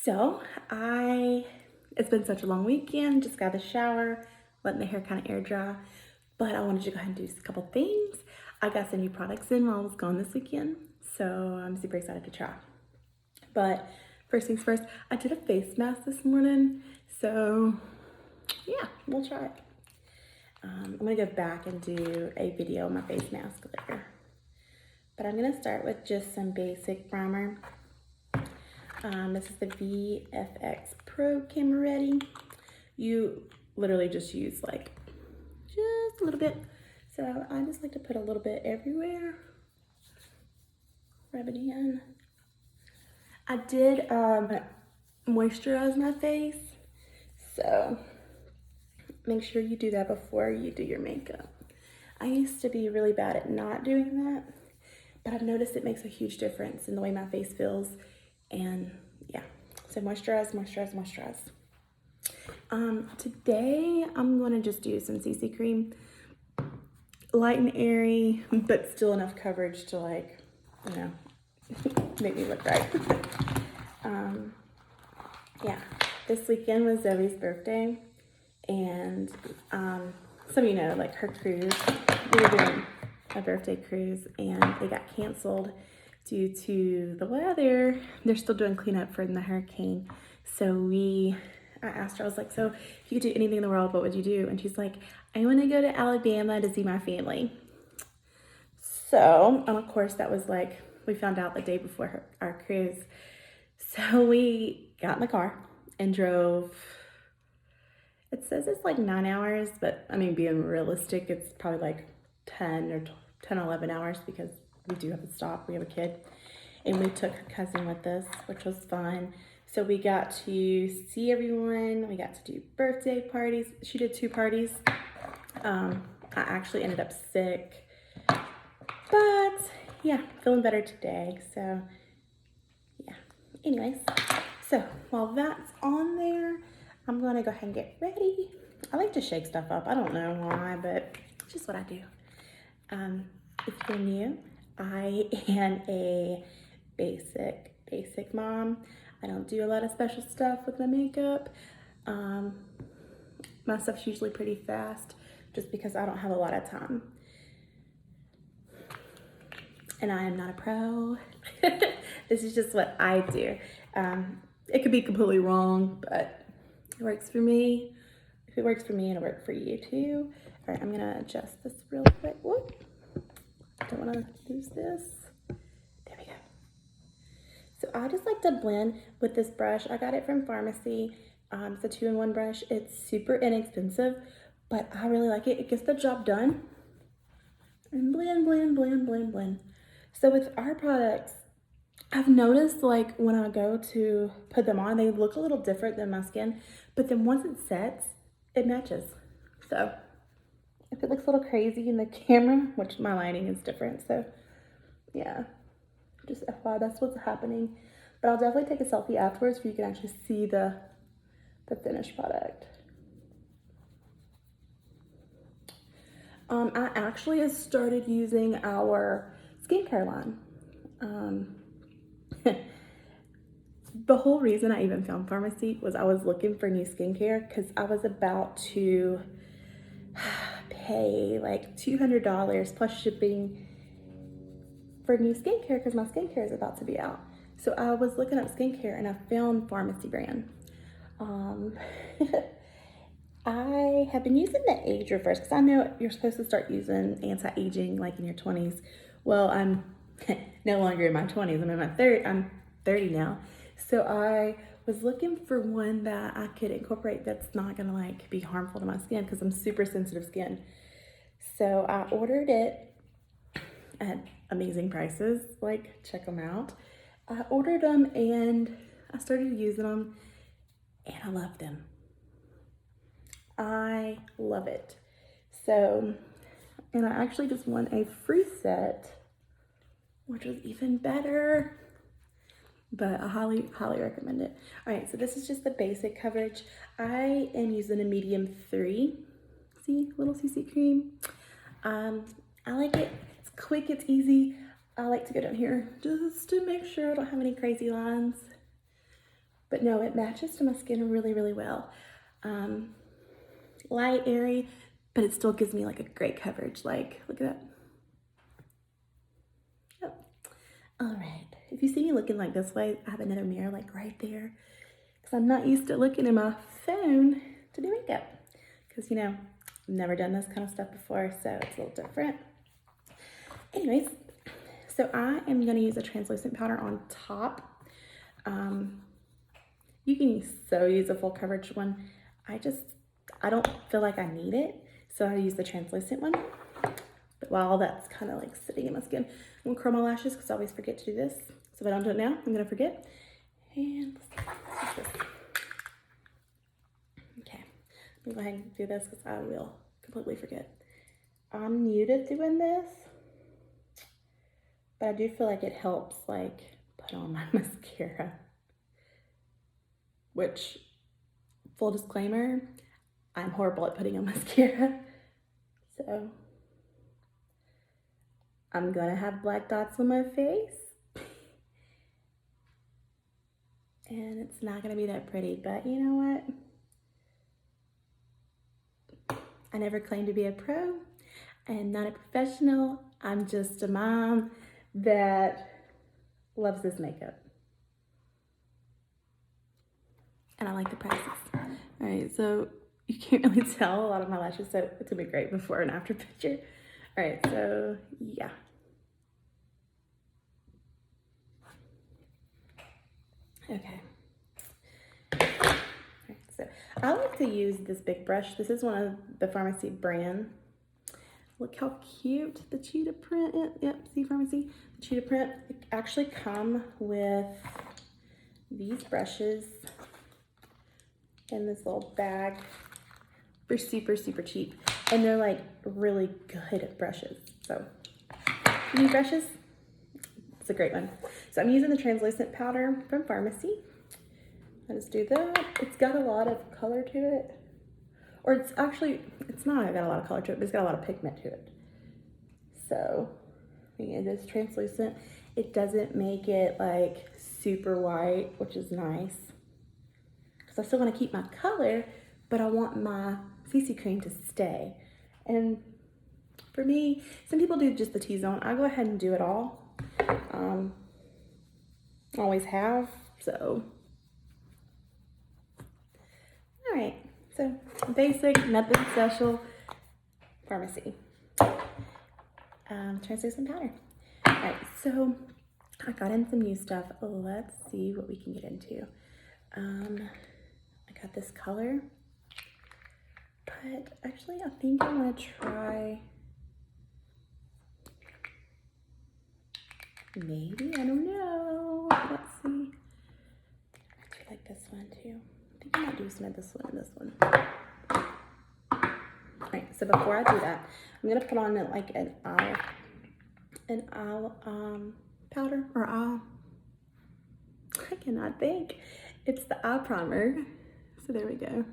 So it's been such a long weekend, just got the shower, letting the hair kind of air dry, but I wanted to go ahead and do a couple things. I got some new products in while I was gone this weekend, so I'm super excited to try. But first things first, I did a face mask this morning, so yeah, we'll try it. I'm gonna go back and do a video on my face mask later. But I'm gonna start with just some basic primer. This is the VFX Pro Camera Ready. You literally just use like just a little bit. So I just like to put a little bit everywhere. Rub it in. I did moisturize my face. So make sure you do that before you do your makeup. I used to be really bad at not doing that, but I've noticed it makes a huge difference in the way my face feels. And yeah, so moisturize, moisturize, moisturize. Today I'm going to just do some CC cream, light and airy, but still enough coverage to, like, you know, make me look right. Yeah, this weekend was Zoe's birthday, and some of you know, like, her cruise, we were doing a birthday cruise, and it got canceled due to the weather. They're still doing cleanup from the hurricane. So I asked her, I was like, so if you could do anything in the world, what would you do? And she's like, I want to go to Alabama to see my family. So, of course, that was like, we found out the day before our cruise. So we got in the car and drove. It says it's like 9 hours, but I mean, being realistic, it's probably like 10 or 11 hours because we do have to stop. We have a kid. And we took her cousin with us, which was fun. So we got to see everyone. We got to do birthday parties. She did 2 parties. I actually ended up sick. But yeah, feeling better today. So yeah. Anyways, so while that's on there, I'm going to go ahead and get ready. I like to shake stuff up. I don't know why, but it's just what I do. If you're new, I am a basic mom. I don't do a lot of special stuff with my makeup. My stuff's usually pretty fast just because I don't have a lot of time. And I am not a pro. This is just what I do. It could be completely wrong, but it works for me. If it works for me, it'll work for you too. All right, I'm gonna adjust this real quick. Whoop. Don't wanna lose this. There we go. So I just like to blend with this brush. I got it from Farmasi. It's a 2-in-1 brush. It's super inexpensive, but I really like it. It gets the job done. And blend, blend, blend, blend, blend. So with our products, I've noticed, like, when I go to put them on, they look a little different than my skin, but then once it sets, it matches. So if it looks a little crazy in the camera, which my lighting is different, so yeah, just FYI, that's what's happening. But I'll definitely take a selfie afterwards so you can actually see the finished product. I actually have started using our skincare line. The whole reason I even found Farmasi was I was looking for new skincare because I was about to pay like $200 plus shipping for new skincare because my skincare is about to be out. So I was looking up skincare and I found Farmasi brand. I have been using the age reverse because I know you're supposed to start using anti-aging like in your 20s. Well, I'm no longer in my 20s. I'm 30 now. So I was looking for one that I could incorporate that's not gonna like be harmful to my skin because I'm super sensitive skin. So I ordered it at amazing prices. Like, check them out. I ordered them and I started using them and I love them. I love it. So, and I actually just won a free set, which was even better, but I highly recommend it. All right, so this is just the basic coverage. I am using a medium 3. See, little CC cream. I like it. It's quick, it's easy. I like to go down here just to make sure I don't have any crazy lines. But no, it matches to my skin really, really well. Light, airy, but it still gives me like a great coverage. Like, look at that. Yep. All right, if you see me looking like this way, I have another mirror like right there, because I'm not used to looking at my phone to do makeup, because you know, I've never done this kind of stuff before, so it's a little different. Anyways, so I am going to use a translucent powder on top. You can so use a full coverage one. I don't feel like I need it, so I use the translucent one. But while that's kind of like sitting in my skin, I'm gonna curl my lashes because I always forget to do this. So if I don't do it now, I'm gonna forget. And let's do this. Okay, let me go ahead and do this because I will completely forget. I'm new to doing this, but I do feel like it helps like put on my mascara. Which, full disclaimer, I'm horrible at putting on mascara. So I'm gonna have black dots on my face. And it's not gonna be that pretty, but you know what? I never claimed to be a pro. I am not a professional. I'm just a mom that loves this makeup. And I like the process. All right, so you can't really tell a lot of my lashes, so it's gonna be great before and after picture. All right, so yeah. Okay. All right, so I like to use this big brush. This is one of the Farmasi brand. Look how cute the cheetah print is. Yep, see Farmasi? The cheetah print. It actually come with these brushes in this little bag. They're super, super cheap. And they're like really good brushes. So, you need brushes? It's a great one. So I'm using the translucent powder from Farmasi. I just do that. It's got a lot of color to it. Or it's not got a lot of color to it, but it's got a lot of pigment to it. So, it is translucent. It doesn't make it like super white, which is nice. Because I still want to keep my color, but I want my CC cream to stay. And for me, some people do just the T-zone. I go ahead and do it all. Always have, so. All right, so basic, nothing special, Farmasi. Translucent powder. All right, so I got in some new stuff. Let's see what we can get into. I got this color, but actually I think I want to try, maybe, I don't know. Let's see. I do like this one too. I think I might do some of this one and this one. All right, so before I do that, I'm gonna put on like an eye powder or eye. I cannot think. It's the eye primer. So there we go.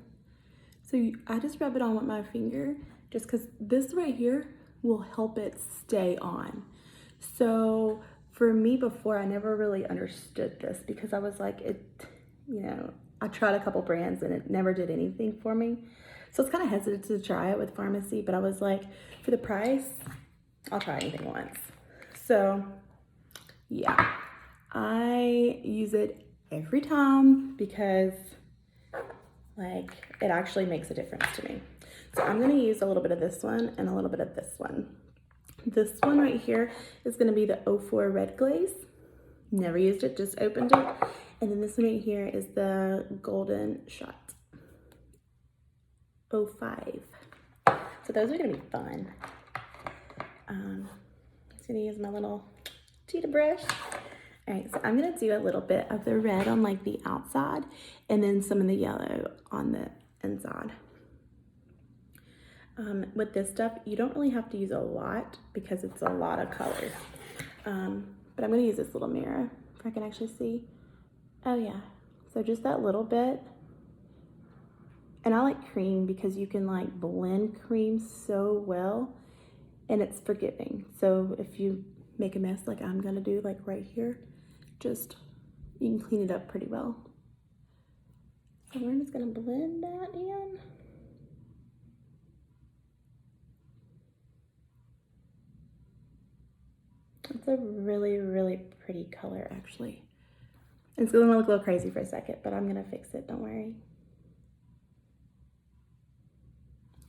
So I just rub it on with my finger, just because this right here will help it stay on. So for me before, I never really understood this because I was like, I tried a couple brands and it never did anything for me. So it's kind of hesitant to try it with Farmasi, but I was like, for the price, I'll try anything once. So yeah, I use it every time because like it actually makes a difference to me. So I'm gonna use a little bit of this one and a little bit of this one. This one right here is gonna be the 04 Red Glaze. Never used it, just opened it. And then this one right here is the Golden Shot 05. So those are gonna be fun. I'm just gonna use my little cheetah brush. All right, so I'm gonna do a little bit of the red on like the outside and then some of the yellow on the inside. With this stuff, you don't really have to use a lot because it's a lot of color. But I'm gonna use this little mirror if I can actually see. Oh yeah, so just that little bit. And I like cream because you can like blend cream so well and it's forgiving. So if you make a mess like I'm gonna do like right here, just, you can clean it up pretty well. So we're just gonna blend that in. It's a really, really pretty color, actually. It's gonna look a little crazy for a second, but I'm gonna fix it, don't worry.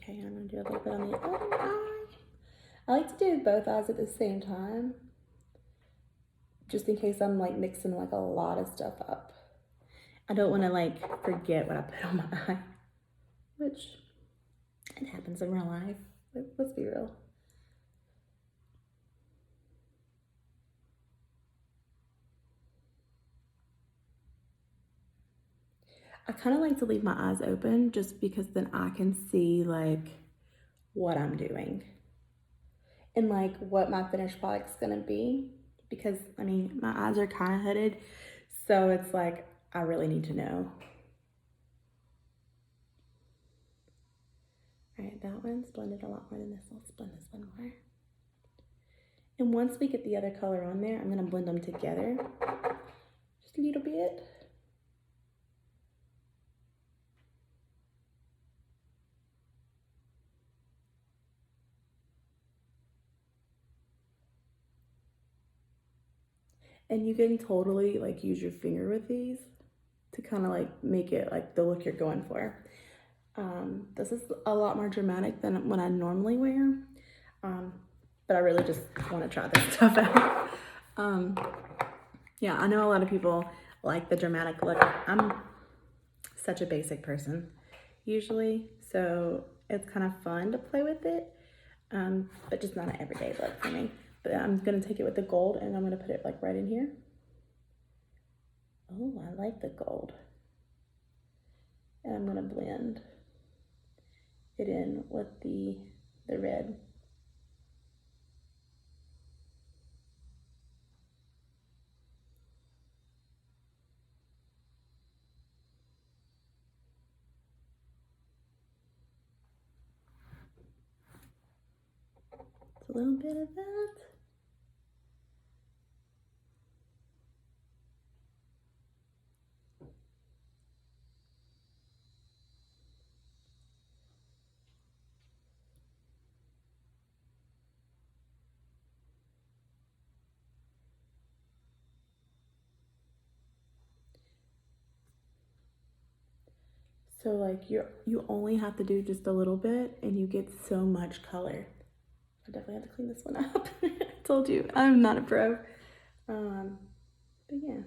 Okay, I'm gonna do a little bit on the other eye. I like to do both eyes at the same time, just in case I'm like mixing like a lot of stuff up. I don't wanna like forget what I put on my eye, which it happens in real life. Let's be real. I kind of like to leave my eyes open just because then I can see like what I'm doing and like what my finished product's gonna be, because I mean my eyes are kind of hooded, so it's like I really need to know. All right, that one's blended a lot more than this. Let's blend this one more. And once we get the other color on there, I'm gonna blend them together just a little bit. And you can totally like use your finger with these to kind of like make it like the look you're going for. This is a lot more dramatic than what I normally wear, but I really just want to try this stuff out. Yeah, I know a lot of people like the dramatic look. I'm such a basic person usually, so it's kind of fun to play with it, but just not an everyday look for me. But I'm gonna take it with the gold and I'm gonna put it like right in here. Oh, I like the gold. And I'm gonna blend it in with the red. It's a little bit of that. So like you only have to do just a little bit and you get so much color. I definitely have to clean this one up. I told you, I'm not a pro. But yeah.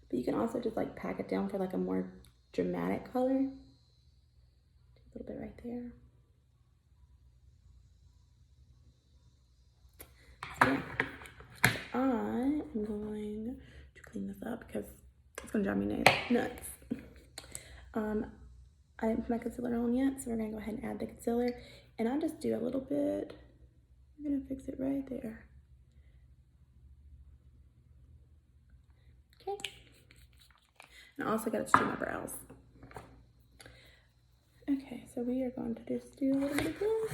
But you can also just like pack it down for like a more dramatic color. A little bit right there. So yeah. I am going to clean this up because it's gonna drive me nuts. I didn't put my concealer on yet, so we're gonna go ahead and add the concealer. And I just do a little bit. I'm gonna fix it right there. Okay. And I also gotta do my brows. Okay, so we are going to just do a little bit of this.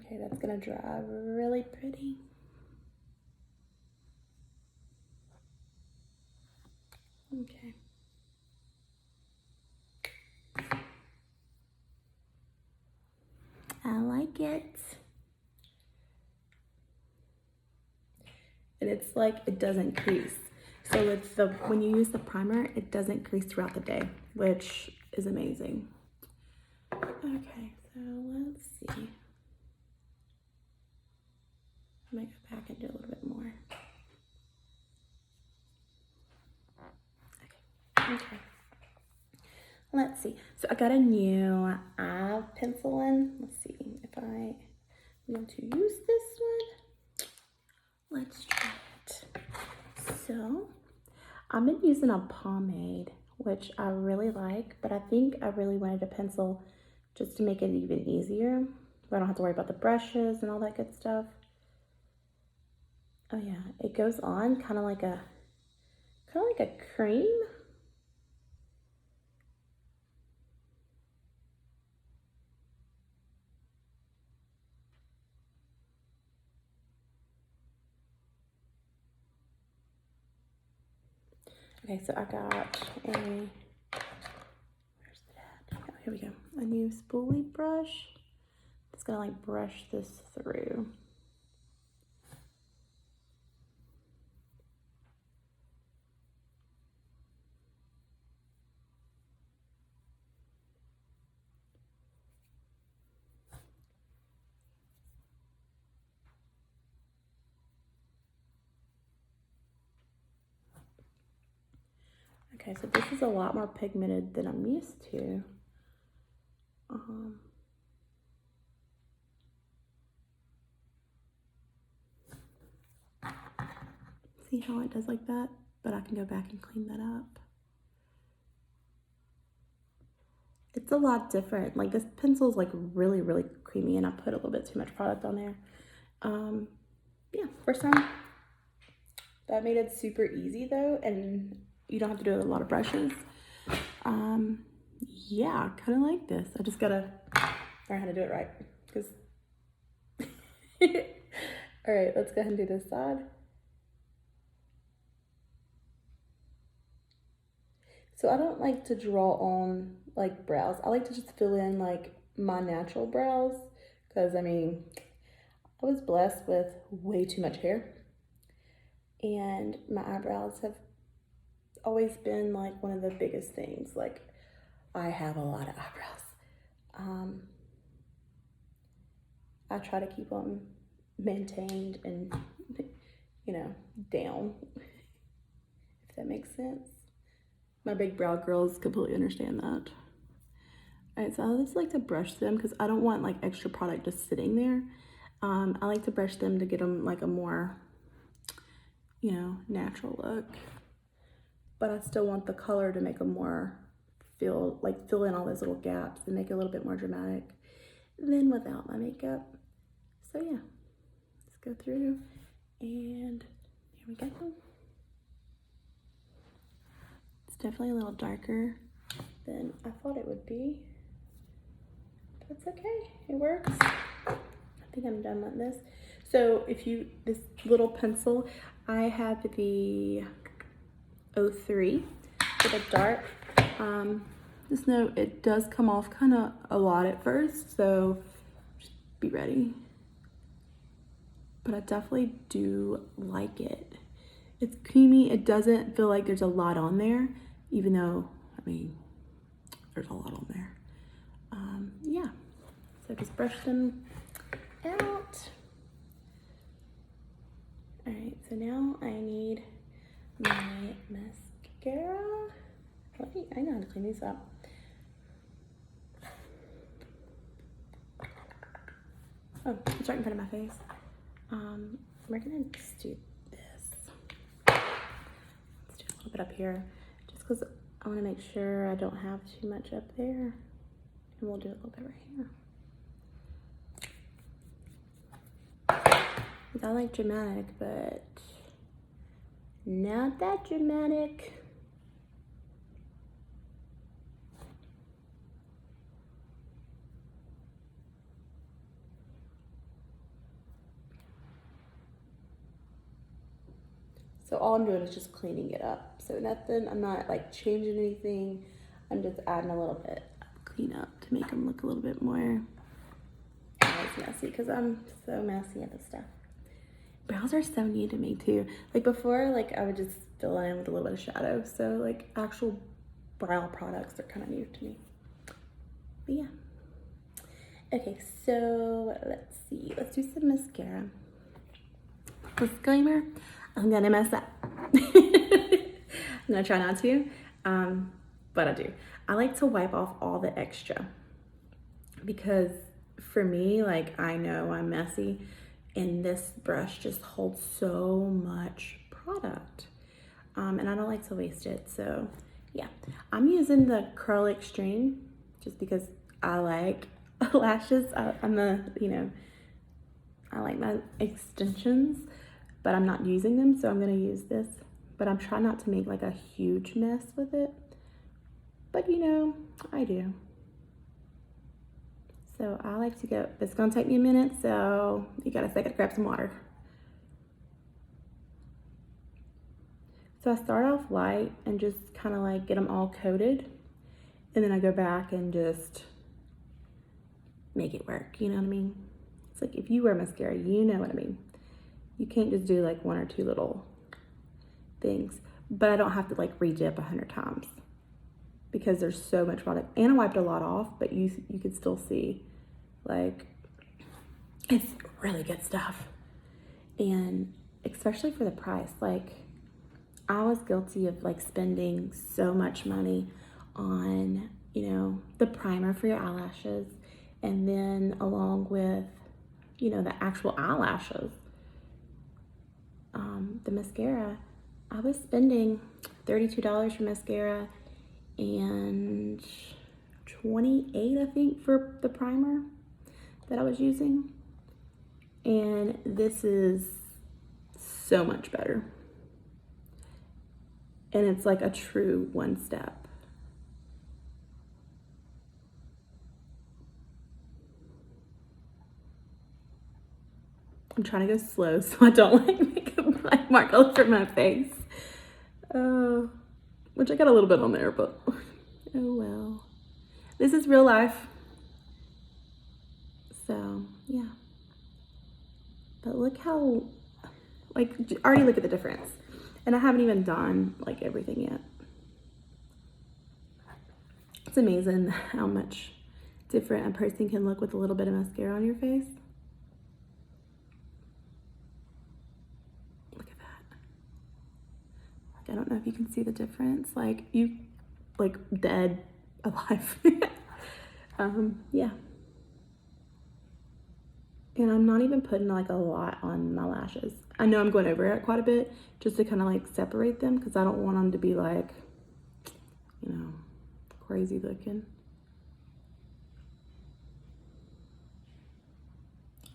Okay, that's gonna dry really pretty. Okay. I like it. And it's like it doesn't crease. So with when you use the primer, it doesn't crease throughout the day, which is amazing. Okay, so let's see. I might go back and do a little bit more. Okay. Let's see. So I got a new eye pencil in. Let's see if I'm going to use this one. Let's try it. So I've been using a pomade, which I really like, but I think I really wanted a pencil just to make it even easier. I don't have to worry about the brushes and all that good stuff. Oh yeah, it goes on kind of like a cream. Okay, so I got a, where's that? Oh, here we go. A new spoolie brush. Just gonna like brush this through. Okay, so this is a lot more pigmented than I'm used to. See how it does like that? But I can go back and clean that up. It's a lot different. Like this pencil is like really, really creamy, and I put a little bit too much product on there. Yeah, first time. That made it super easy though, and you don't have to do a lot of brushes. Yeah, kind of like this. I just gotta learn how to do it right. Because all right, let's go ahead and do this side. So I don't like to draw on like brows. I like to just fill in like my natural brows, because I mean, I was blessed with way too much hair, and my eyebrows have always been like one of the biggest things. Like I have a lot of eyebrows. I try to keep them maintained and, you know, down, if that makes sense. My big brow girls completely understand that. All right, so I just like to brush them because I don't want like extra product just sitting there. I like to brush them to get them like a more, you know, natural look. But I still want the color to make them more fill in all those little gaps and make it a little bit more dramatic than without my makeup. So yeah, let's go through, and here we go. It's definitely a little darker than I thought it would be. That's okay, it works. I think I'm done with this. So this little pencil, I have the 03 for the dark. Just know it does come off kind of a lot at first, so just be ready. But I definitely do like it. It's creamy. It doesn't feel like there's a lot on there, even though, I mean, there's a lot on there. Yeah, so just brush them out. All right, so now I need my mascara. I know how to clean these up. Oh, it's right in front of my face. We're gonna just do this. Let's do a little bit up here, just because I want to make sure I don't have too much up there. And we'll do a little bit right here. I like dramatic, but not that dramatic. So all I'm doing is just cleaning it up. So nothing, I'm not like changing anything. I'm just adding a little bit of cleanup to make them look a little bit more messy, because I'm so messy at this stuff. Brows are so new to me too. Like before, like I would just fill in with a little bit of shadow. So like actual brow products are kind of new to me. But yeah. Okay, so let's see. Let's do some mascara. Disclaimer, I'm gonna mess up. I'm gonna try not to, but I do. I like to wipe off all the extra, because for me, like I know I'm messy, and this brush just holds so much product, and I don't like to waste it. So yeah, I'm using the Curl Extreme just because I like lashes. I'm a, you know, I like my extensions, but I'm not using them, so I'm gonna use this. But I'm trying not to make like a huge mess with it. But you know, I do. So I like to go, it's gonna take me a minute, so you got a second to grab some water. So I start off light and just kind of like get them all coated. And then I go back and just make it work, you know what I mean? It's like if you wear mascara, you know what I mean. You can't just do like one or two little things. But I don't have to like re-dip 100 times because there's so much product. And I wiped a lot off, but you could still see like it's really good stuff. And especially for the price, like I was guilty of like spending so much money on, you know, the primer for your eyelashes, and then along with, you know, the actual eyelashes, the mascara. I was spending $32 for mascara and $28, I think, for the primer that I was using. And this is so much better. And it's like a true one step. I'm trying to go slow so I don't like make a black mark all over my face. Which I got a little bit on there, but oh well. This is real life. So yeah. But look how, like, already look at the difference. And I haven't even done like everything yet. It's amazing how much different a person can look with a little bit of mascara on your face. Look at that. Like, I don't know if you can see the difference. Like, you, like, dead alive. Yeah. And I'm not even putting like a lot on my lashes. I know I'm going over it quite a bit just to kind of like separate them because I don't want them to be like, you know, crazy looking.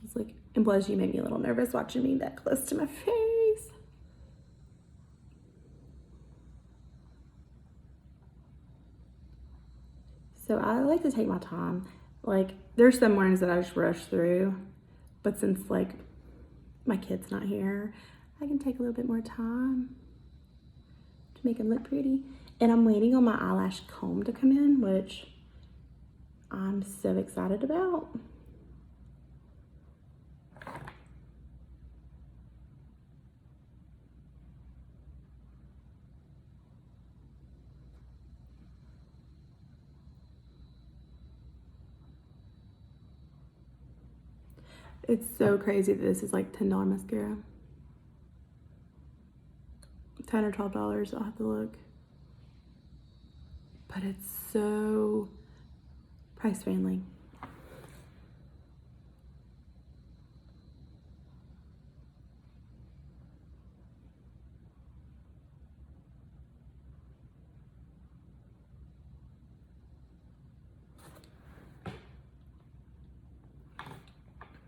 It's like, and plus you made me a little nervous watching me that close to my face. So I like to take my time. Like, there's some mornings that I just rush through, but since like my kid's not here, I can take a little bit more time to make them look pretty. And I'm waiting on my eyelash comb to come in, which I'm so excited about. It's so crazy that this is like $10 mascara. $10 or $12, I'll have to look. But it's so price friendly.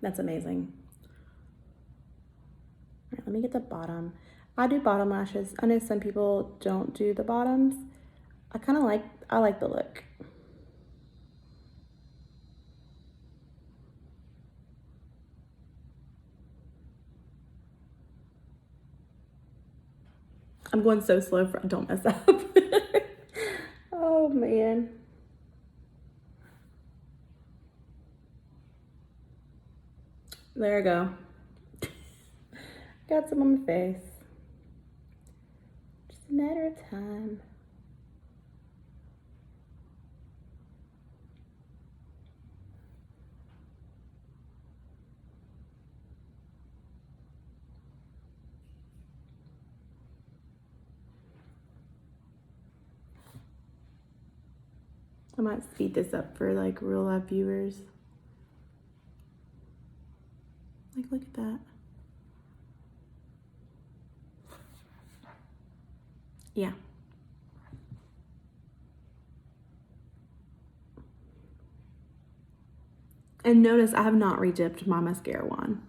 That's amazing. All right, let me get the bottom. I do bottom lashes. I know some people don't do the bottoms. I like the look. I'm going so slow for I don't mess up. Oh man. There we go. Got some on my face. Just a matter of time. I might speed this up for like real life viewers. Like, look at that. Yeah. And notice I have not re-dipped my mascara wand.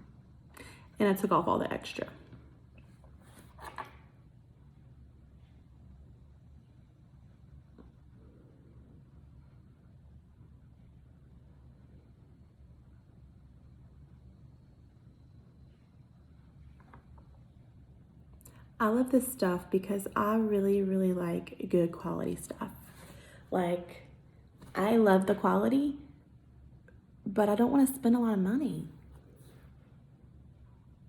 And I took off all the extra. I love this stuff because I really, really like good quality stuff. Like, I love the quality, but I don't want to spend a lot of money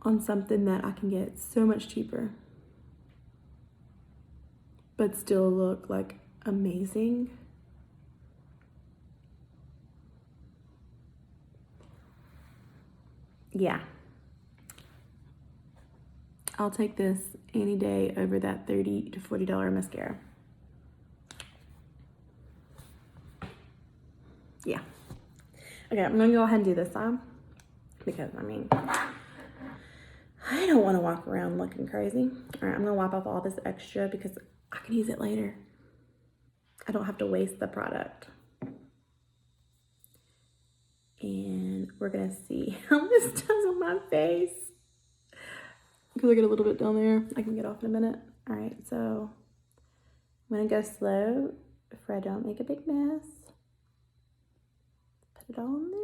on something that I can get so much cheaper, but still look like amazing. Yeah. I'll take this any day over that $30 to $40 mascara. Yeah. Okay, I'm gonna go ahead and do this side because I mean, I don't want to walk around looking crazy. All right, I'm gonna wipe off all this extra because I can use it later. I don't have to waste the product. And we're gonna see how this does on my face. Because I get a little bit down there. I can get off in a minute. All right, so I'm gonna go slow if I don't make a big mess. Put it all in there.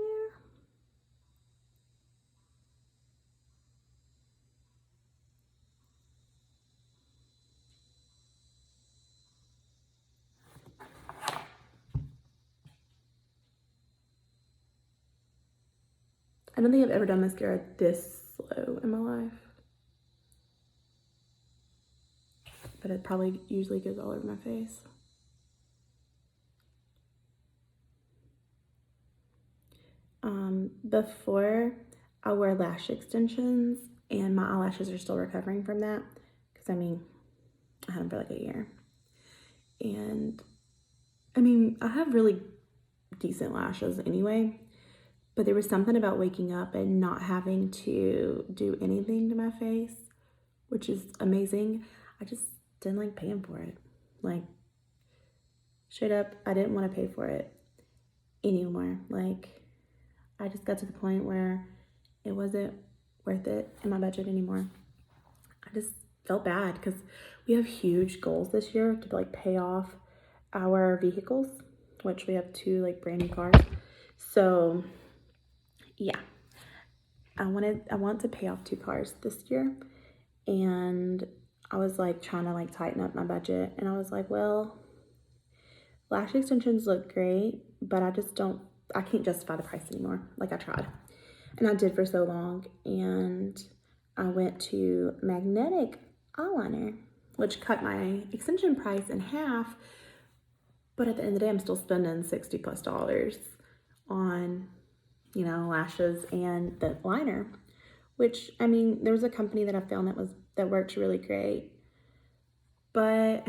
I don't think I've ever done mascara this slow in my life. But it probably usually goes all over my face. Before I wear lash extensions and my eyelashes are still recovering from that. Because I mean, I had them for like a year. And I mean, I have really decent lashes anyway. But there was something about waking up and not having to do anything to my face, which is amazing. I just didn't like paying for it. Like, straight up, I didn't want to pay for it anymore. Like, I just got to the point where it wasn't worth it in my budget anymore. I just felt bad because we have huge goals this year to like pay off our vehicles, which we have 2 like brand new cars. So yeah, I want to pay off 2 cars this year, and I was like trying to like tighten up my budget, and I was like, well, lash extensions look great, but I can't justify the price anymore. Like I tried, and I did for so long, and I went to magnetic eyeliner, which cut my extension price in half, but at the end of the day, I'm still spending $60+ on, you know, lashes and the liner, which, I mean, there was a company that I found that worked really great, but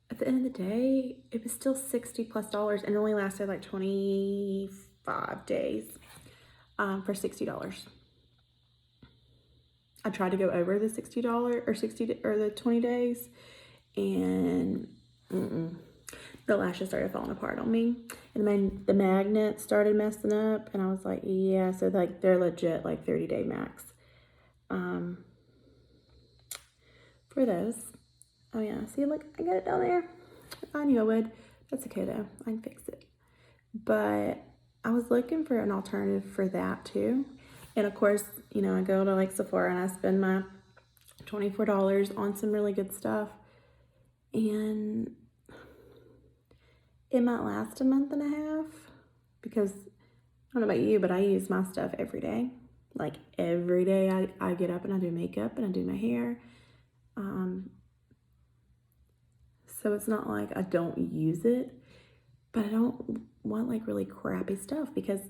at the end of the day, it was still $60+ and it only lasted like 25 days for $60. I tried to go over the $60 or 60 or the 20 days, and the lashes started falling apart on me, and the magnet started messing up, and I was like, yeah, so like they're legit like 30-day max for those. Oh yeah, see, look, I got it down there. I knew I would. That's okay though, I can fix it. But I was looking for an alternative for that too, and of course, you know, I go to like Sephora and I spend my $24 on some really good stuff, and it might last a month and a half because I don't know about you, but I use my stuff every day. Like every day I get up and I do makeup and I do my hair. So it's not like I don't use it, but I don't want like really crappy stuff because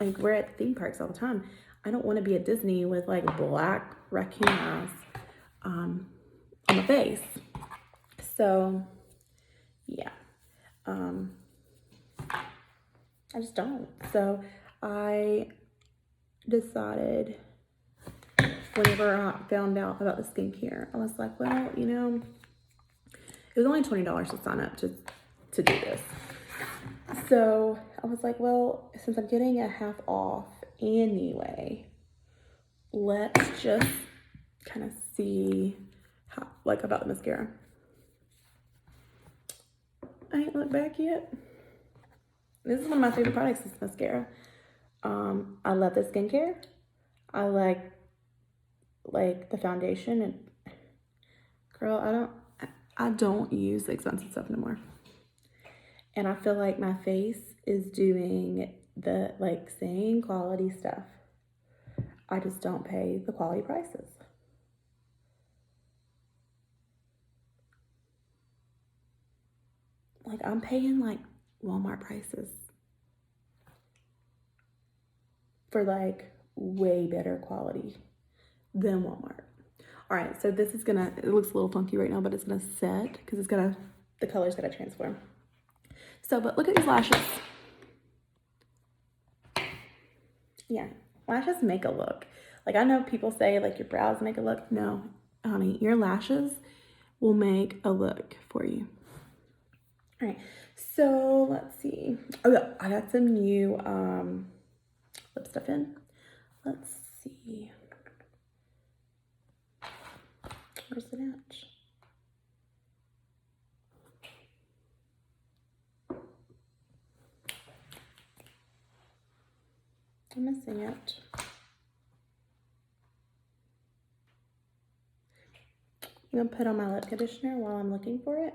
like we're at theme parks all the time. I don't want to be at Disney with like black raccoon eyes on my face. So yeah, I just don't. So I decided whenever I found out about the skincare, I was like, well, you know, it was only $20 to sign up to do this. So I was like, well, since I'm getting a half off anyway, let's just kind of see how, like, about the mascara. I ain't looked back yet. This is one of my favorite products, this mascara. I love the skincare. I like the foundation, and girl, I don't use the expensive stuff no more. And I feel like my face is doing the like same quality stuff. I just don't pay the quality prices. Like, I'm paying like Walmart prices for like way better quality than Walmart. All right, so this is gonna, it looks a little funky right now, but it's gonna set because it's gonna, the color's gonna transform. So, but look at these lashes. Yeah, lashes make a look. Like, I know people say like your brows make a look. No, honey, your lashes will make a look for you. All right, so let's see. Oh yeah, I got some new lip stuff in. Let's see. Where's it at? I'm missing it. I'm gonna put on my lip conditioner while I'm looking for it.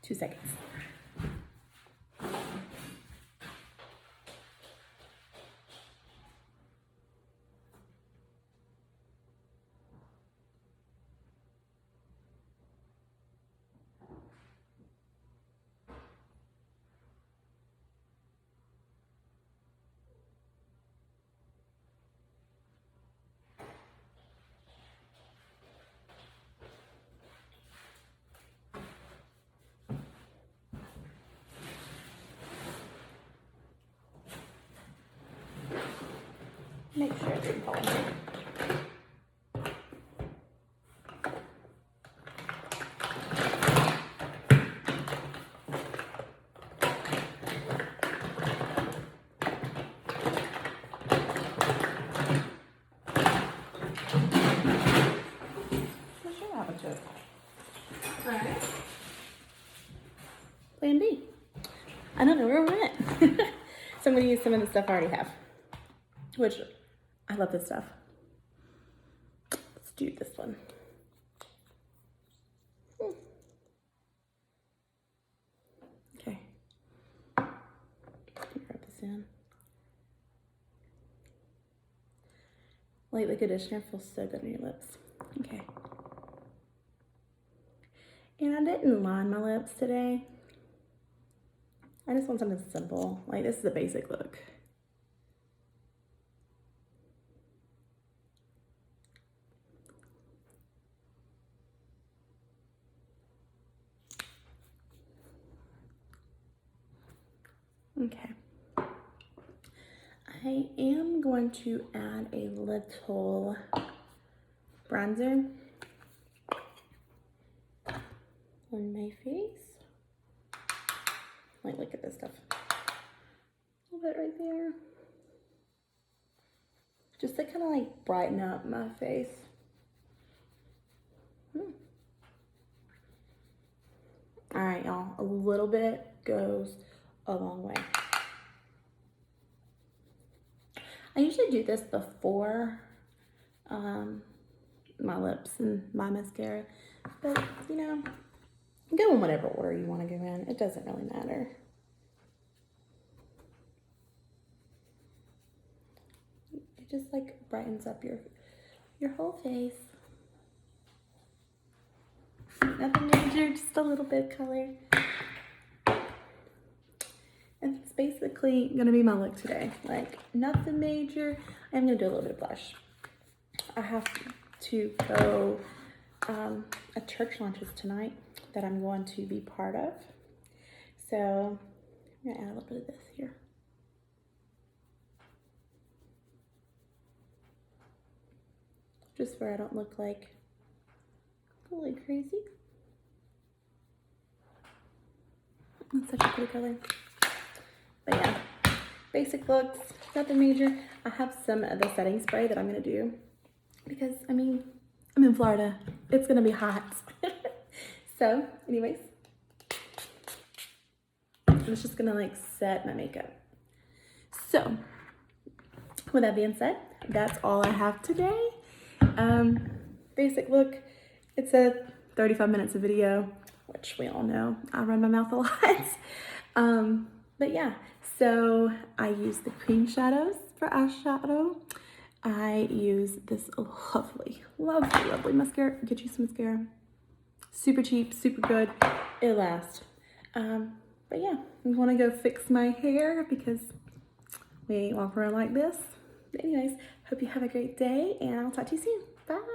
Two seconds. Make sure it didn't fall in here. Alright. Plan B. I don't know where we went. So I'm going to use some of the stuff I already have, which I love this stuff. Let's do this one. Okay. Grab this in. Light the conditioner feels so good on your lips. Okay. And I didn't line my lips today. I just want something simple. Like, this is a basic look. Okay. I am going to add a little bronzer on my face. Like, look at this stuff. A little bit right there. Just to kind of like brighten up my face. All right, y'all, a little bit goes a long way. I usually do this before my lips and my mascara, but you know, go in whatever order you want to go in. It doesn't really matter. It just like brightens up your whole face. Nothing major, just a little bit of color. And it's basically gonna be my look today. Like, nothing major. I'm gonna do a little bit of blush. I have to go, a church launches tonight that I'm going to be part of. So I'm gonna add a little bit of this here. just where I don't look like fully crazy. That's such a pretty color. But yeah, basic looks, nothing major. I have some of the setting spray that I'm gonna do because, I mean, I'm in Florida. It's gonna be hot. So, anyways, I'm just gonna like set my makeup. So, with that being said, that's all I have today. Basic look, it's a 35 minutes of video, which we all know I run my mouth a lot. But yeah, so I use the cream shadows for eyeshadow. I use this lovely, lovely, lovely mascara. Get you some mascara. Super cheap, super good. It lasts. But yeah, I want to go fix my hair because we ain't walking around like this. But anyways, hope you have a great day and I'll talk to you soon. Bye.